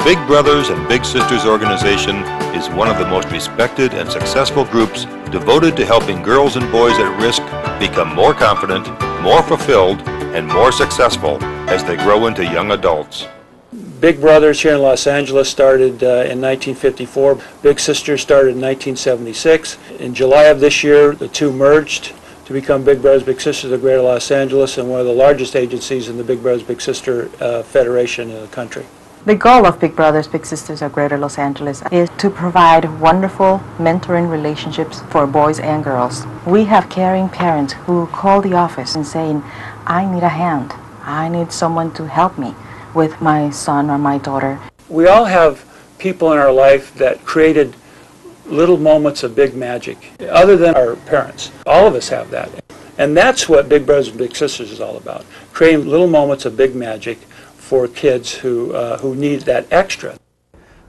Big Brothers and Big Sisters organization is one of the most respected and successful groups devoted to helping girls and boys at risk become more confident, more fulfilled, and more successful as they grow into young adults. Big Brothers here in Los Angeles started in 1954. Big Sisters started in 1976. In July of this year, the two merged to become Big Brothers Big Sisters of Greater Los Angeles, and one of the largest agencies in the Big Brothers Big Sister Federation in the country. The goal of Big Brothers Big Sisters of Greater Los Angeles is to provide wonderful mentoring relationships for boys and girls. We have caring parents who call the office and saying, I need a hand. I need someone to help me with my son or my daughter. We all have people in our life that created little moments of big magic, other than our parents. All of us have that. And that's what Big Brothers and Big Sisters is all about, creating little moments of big magic for kids who need that extra.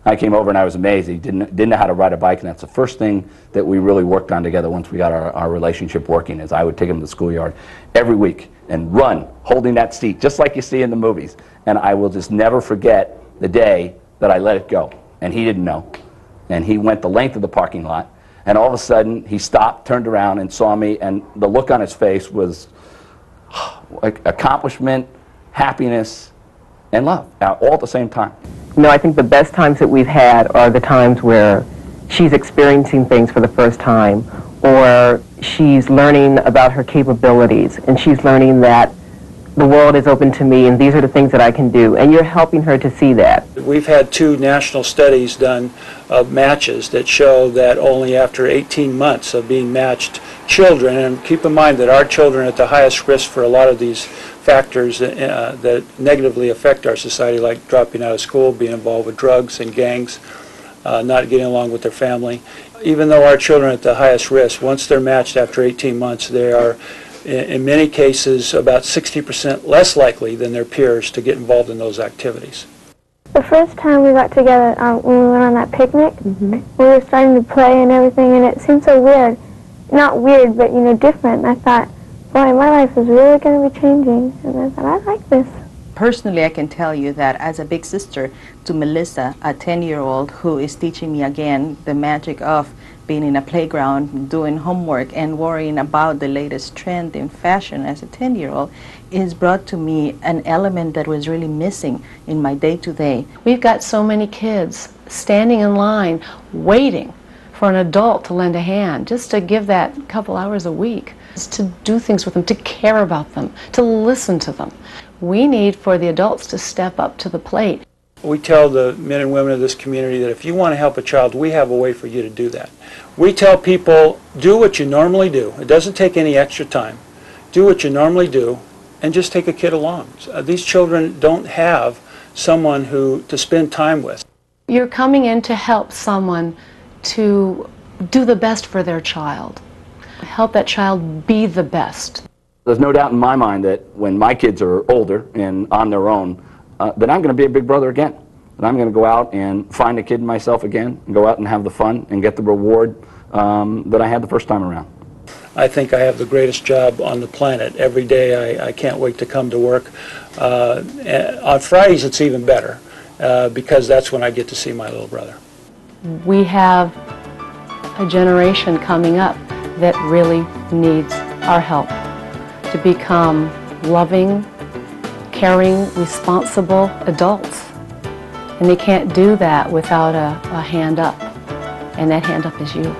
I came over and I was amazed. He didn't know how to ride a bike, and that's the first thing that we really worked on together once we got our relationship working, is I would take him to the schoolyard every week and run, holding that seat, just like you see in the movies. And I will just never forget the day that I let it go. And he didn't know. And he went the length of the parking lot, and all of a sudden he stopped, turned around, and saw me, and the look on his face was like accomplishment, happiness, and love, all at the same time. You know, I think the best times that we've had are the times where she's experiencing things for the first time, or she's learning about her capabilities, and she's learning that the world is open to me, and these are the things that I can do, and you're helping her to see that. We've had 2 national studies done of matches that show that only after 18 months of being matched, children, and keep in mind that our children are at the highest risk for a lot of these factors that negatively affect our society, like dropping out of school, being involved with drugs and gangs, not getting along with their family. Even though our children are at the highest risk, once they're matched after 18 months, they are in many cases about 60% less likely than their peers to get involved in those activities. The first time we got together, when we went on that picnic, we were starting to play and everything, and it seemed so weird. Not weird, but, you know, different. And I thought, boy, my life is really going to be changing. And I thought, I like this. Personally, I can tell you that as a big sister to Melissa, a 10-year-old who is teaching me again the magic of being in a playground, doing homework, and worrying about the latest trend in fashion as a 10-year-old, is brought to me an element that was really missing in my day-to-day. We've got so many kids standing in line, waiting for an adult to lend a hand, just to give that couple hours a week, just to do things with them, to care about them, to listen to them. We need for the adults to step up to the plate. We tell the men and women of this community that if you want to help a child, we have a way for you to do that. We tell people, do what you normally do. It doesn't take any extra time. Do what you normally do, and just take a kid along. These children don't have someone to spend time with. You're coming in to help someone to do the best for their child. Help that child be the best. There's no doubt in my mind that when my kids are older and on their own, that I'm going to be a big brother again. That I'm going to go out and find a kid myself again, and go out and have the fun and get the reward that I had the first time around. I think I have the greatest job on the planet. Every day I can't wait to come to work. On Fridays it's even better because that's when I get to see my little brother. We have a generation coming up that really needs our help to become loving, caring, responsible adults. And they can't do that without a hand up, and that hand up is you.